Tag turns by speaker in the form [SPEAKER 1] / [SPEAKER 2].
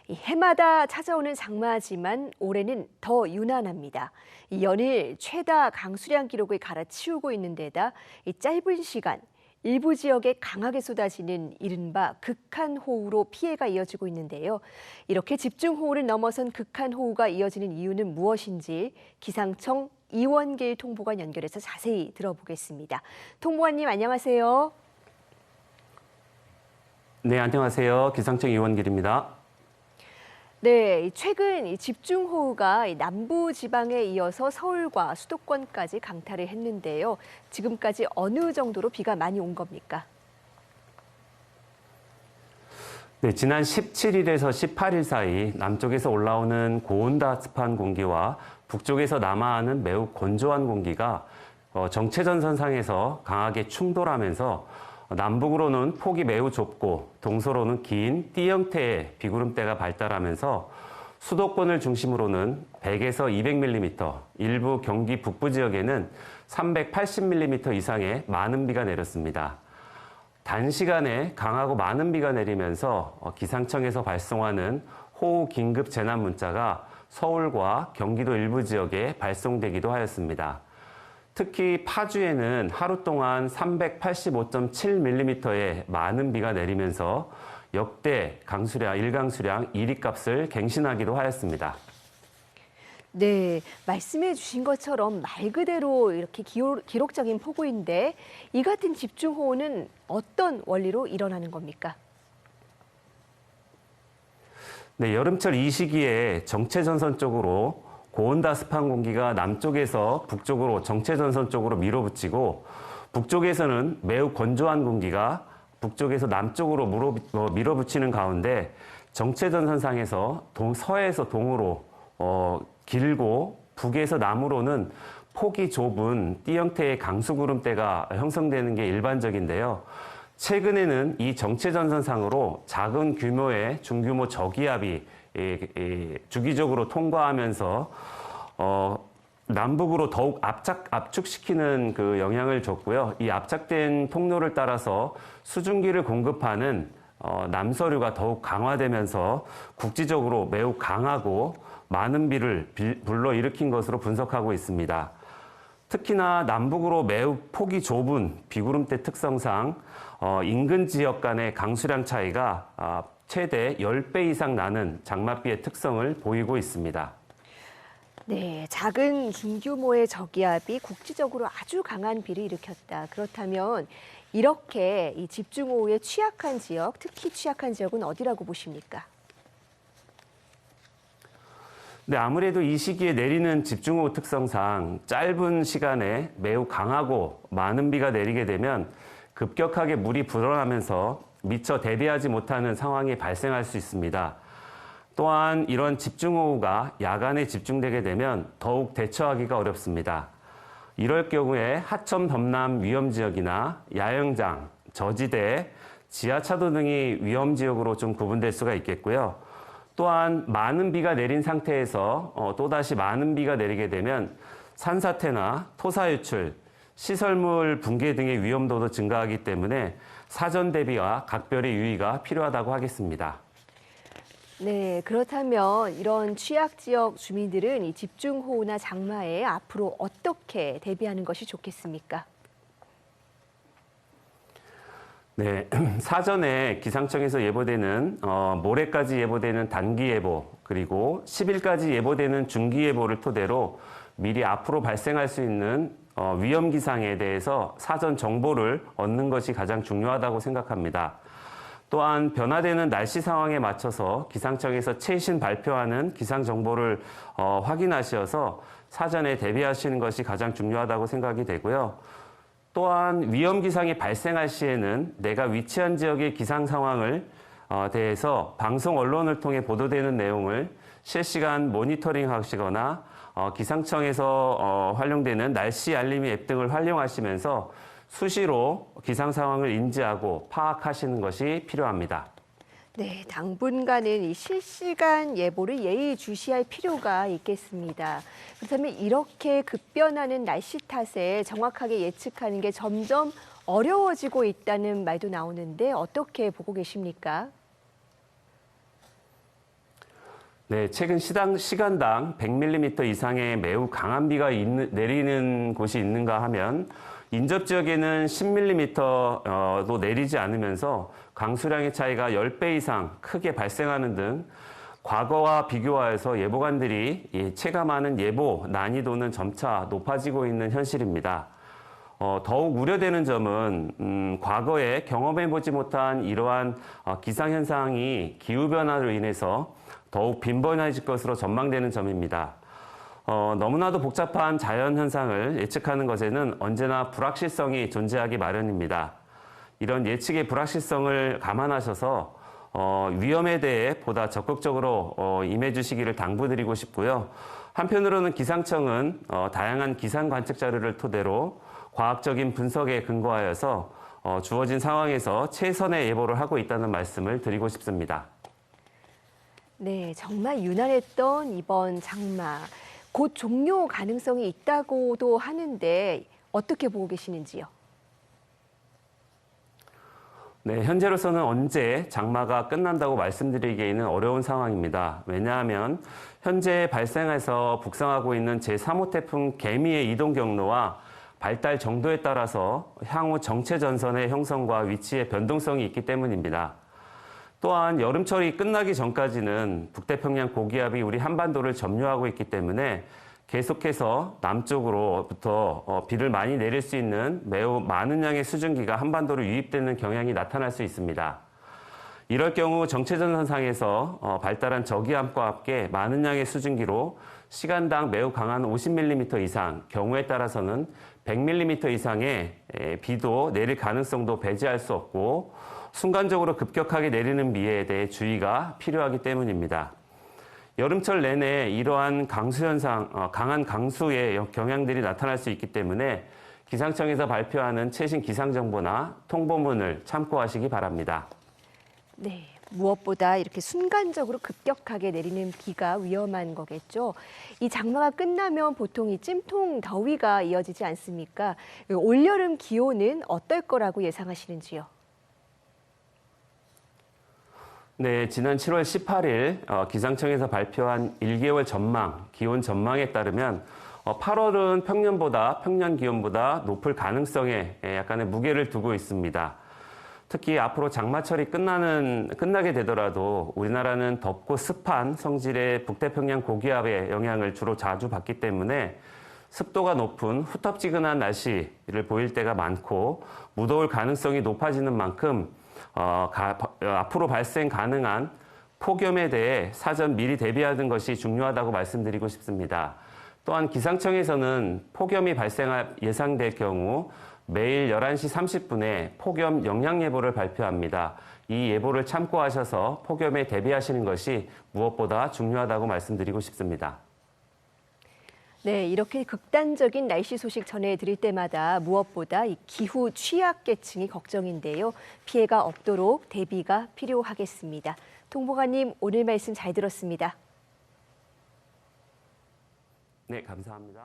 [SPEAKER 1] 이 해마다 찾아오는 장마지만 올해는 더 유난합니다. 이 연일 최다 강수량 기록을 갈아치우고 있는 데다 이 짧은 시간 일부 지역에 강하게 쏟아지는 이른바 극한호우로 피해가 이어지고 있는데요. 이렇게 집중호우를 넘어선 극한호우가 이어지는 이유는 무엇인지 기상청 이원길 통보관 연결해서 자세히 들어보겠습니다. 통보관님 안녕하세요.
[SPEAKER 2] 네, 안녕하세요. 기상청 이원길입니다.
[SPEAKER 1] 네, 최근 이 집중호우가 남부 지방에 이어서 서울과 수도권까지 강타를 했는데요. 지금까지 어느 정도로 비가 많이 온 겁니까?
[SPEAKER 2] 네, 지난 17일에서 18일 사이 남쪽에서 올라오는 고온다습한 공기와 북쪽에서 남하하는 매우 건조한 공기가 정체전선상에서 강하게 충돌하면서 남북으로는 폭이 매우 좁고 동서로는 긴 띠 형태의 비구름대가 발달하면서 수도권을 중심으로는 100에서 200mm, 일부 경기 북부 지역에는 380mm 이상의 많은 비가 내렸습니다. 단시간에 강하고 많은 비가 내리면서 기상청에서 발송하는 호우 긴급 재난 문자가 서울과 경기도 일부 지역에 발송되기도 하였습니다. 특히 파주에는 하루 동안 385.7mm의 많은 비가 내리면서 역대 일강수량 1위 값을 갱신하기도 하였습니다.
[SPEAKER 1] 네, 말씀해 주신 것처럼 말 그대로 이렇게 기록적인 폭우인데 이 같은 집중호우는 어떤 원리로 일어나는 겁니까?
[SPEAKER 2] 네, 여름철 이 시기에 정체전선 쪽으로 고온다습한 공기가 남쪽에서 북쪽으로 정체전선 쪽으로 밀어붙이고 북쪽에서는 매우 건조한 공기가 북쪽에서 남쪽으로 밀어붙이는 가운데 정체전선상에서 서에서 동으로 길고 북에서 남으로는 폭이 좁은 띠 형태의 강수구름대가 형성되는 게 일반적인데요. 최근에는 이 정체전선상으로 작은 규모의 중규모 저기압이 주기적으로 통과하면서 남북으로 더욱 압축시키는 그 영향을 줬고요. 이 압착된 통로를 따라서 수증기를 공급하는 남서류가 더욱 강화되면서 국지적으로 매우 강하고 많은 비를 불러일으킨 것으로 분석하고 있습니다. 특히나 남북으로 매우 폭이 좁은 비구름대 특성상 인근 지역 간의 강수량 차이가 최대 10배 이상 나는 장맛비의 특성을 보이고 있습니다.
[SPEAKER 1] 네, 작은 중규모의 저기압이 국지적으로 아주 강한 비를 일으켰다. 그렇다면 이렇게 이 집중호우에 취약한 지역, 특히 취약한 지역은 어디라고 보십니까?
[SPEAKER 2] 네, 아무래도 이 시기에 내리는 집중호우 특성상 짧은 시간에 매우 강하고 많은 비가 내리게 되면 급격하게 물이 불어나면서 미처 대비하지 못하는 상황이 발생할 수 있습니다. 또한 이런 집중호우가 야간에 집중되게 되면 더욱 대처하기가 어렵습니다. 이럴 경우에 하천 범람 위험지역이나 야영장, 저지대, 지하차도 등이 위험지역으로 좀 구분될 수가 있겠고요. 또한 많은 비가 내린 상태에서 또다시 많은 비가 내리게 되면 산사태나 토사유출, 시설물 붕괴 등의 위험도도 증가하기 때문에 사전 대비와 각별의 유의가 필요하다고 하겠습니다.
[SPEAKER 1] 네, 그렇다면 이런 취약 지역 주민들은 이 집중호우나 장마에 앞으로 어떻게 대비하는 것이 좋겠습니까?
[SPEAKER 2] 네, 사전에 기상청에서 예보되는 모레까지 예보되는 단기 예보 그리고 10일까지 예보되는 중기 예보를 토대로 미리 앞으로 발생할 수 있는 위험 기상에 대해서 사전 정보를 얻는 것이 가장 중요하다고 생각합니다. 또한 변화되는 날씨 상황에 맞춰서 기상청에서 최신 발표하는 기상 정보를 확인하셔서 사전에 대비하시는 것이 가장 중요하다고 생각이 되고요. 또한 위험 기상이 발생할 시에는 내가 위치한 지역의 기상 상황을 대해서 방송 언론을 통해 보도되는 내용을 실시간 모니터링 하시거나 기상청에서 활용되는 날씨 알림이 앱 등을 활용하시면서 수시로 기상 상황을 인지하고 파악하시는 것이 필요합니다.
[SPEAKER 1] 네, 당분간은 이 실시간 예보를 예의주시할 필요가 있겠습니다. 그렇다면 이렇게 급변하는 날씨 탓에 정확하게 예측하는 게 점점 어려워지고 있다는 말도 나오는데 어떻게 보고 계십니까?
[SPEAKER 2] 네, 최근 시간당 100mm 이상의 매우 강한 비가 내리는 곳이 있는가 하면 인접 지역에는 10mm도 내리지 않으면서 강수량의 차이가 10배 이상 크게 발생하는 등 과거와 비교하여서 예보관들이 체감하는 예보 난이도는 점차 높아지고 있는 현실입니다. 더욱 우려되는 점은 과거에 경험해보지 못한 이러한 기상현상이 기후변화로 인해서 더욱 빈번해질 것으로 전망되는 점입니다. 너무나도 복잡한 자연현상을 예측하는 것에는 언제나 불확실성이 존재하기 마련입니다. 이런 예측의 불확실성을 감안하셔서 위험에 대해 보다 적극적으로 임해주시기를 당부드리고 싶고요. 한편으로는 기상청은 다양한 기상 관측 자료를 토대로 과학적인 분석에 근거하여서 주어진 상황에서 최선의 예보를 하고 있다는 말씀을 드리고 싶습니다.
[SPEAKER 1] 네, 정말 유난했던 이번 장마. 곧 종료 가능성이 있다고도 하는데 어떻게 보고 계시는지요?
[SPEAKER 2] 네, 현재로서는 언제 장마가 끝난다고 말씀드리기에는 어려운 상황입니다. 왜냐하면 현재 발생해서 북상하고 있는 제3호 태풍 개미의 이동 경로와 발달 정도에 따라서 향후 정체 전선의 형성과 위치의 변동성이 있기 때문입니다. 또한 여름철이 끝나기 전까지는 북태평양 고기압이 우리 한반도를 점유하고 있기 때문에 계속해서 남쪽으로부터 비를 많이 내릴 수 있는 매우 많은 양의 수증기가 한반도로 유입되는 경향이 나타날 수 있습니다. 이럴 경우 정체전선상에서 발달한 저기압과 함께 많은 양의 수증기로 시간당 매우 강한 50mm 이상, 경우에 따라서는 100mm 이상의 비도 내릴 가능성도 배제할 수 없고 순간적으로 급격하게 내리는 비에 대해 주의가 필요하기 때문입니다. 여름철 내내 이러한 강수현상, 강한 강수의 경향들이 나타날 수 있기 때문에 기상청에서 발표하는 최신 기상정보나 통보문을 참고하시기 바랍니다.
[SPEAKER 1] 네, 무엇보다 이렇게 순간적으로 급격하게 내리는 비가 위험한 거겠죠. 이 장마가 끝나면 보통 이 찜통 더위가 이어지지 않습니까? 올여름 기온은 어떨 거라고 예상하시는지요?
[SPEAKER 2] 네, 지난 7월 18일 기상청에서 발표한 1개월 전망, 기온 전망에 따르면 8월은 평년 기온보다 높을 가능성에 약간의 무게를 두고 있습니다. 특히 앞으로 장마철이 끝나게 되더라도 우리나라는 덥고 습한 성질의 북태평양 고기압의 영향을 주로 자주 받기 때문에 습도가 높은 후텁지근한 날씨를 보일 때가 많고 무더울 가능성이 높아지는 만큼 앞으로 발생 가능한 폭염에 대해 사전 미리 대비하는 것이 중요하다고 말씀드리고 싶습니다. 또한 기상청에서는 폭염이 예상될 경우 매일 11시 30분에 폭염 영향 예보를 발표합니다. 이 예보를 참고하셔서 폭염에 대비하시는 것이 무엇보다 중요하다고 말씀드리고 싶습니다.
[SPEAKER 1] 네, 이렇게 극단적인 날씨 소식 전해드릴 때마다 무엇보다 이 기후 취약계층이 걱정인데요. 피해가 없도록 대비가 필요하겠습니다. 통보관님, 오늘 말씀 잘 들었습니다.
[SPEAKER 2] 네, 감사합니다.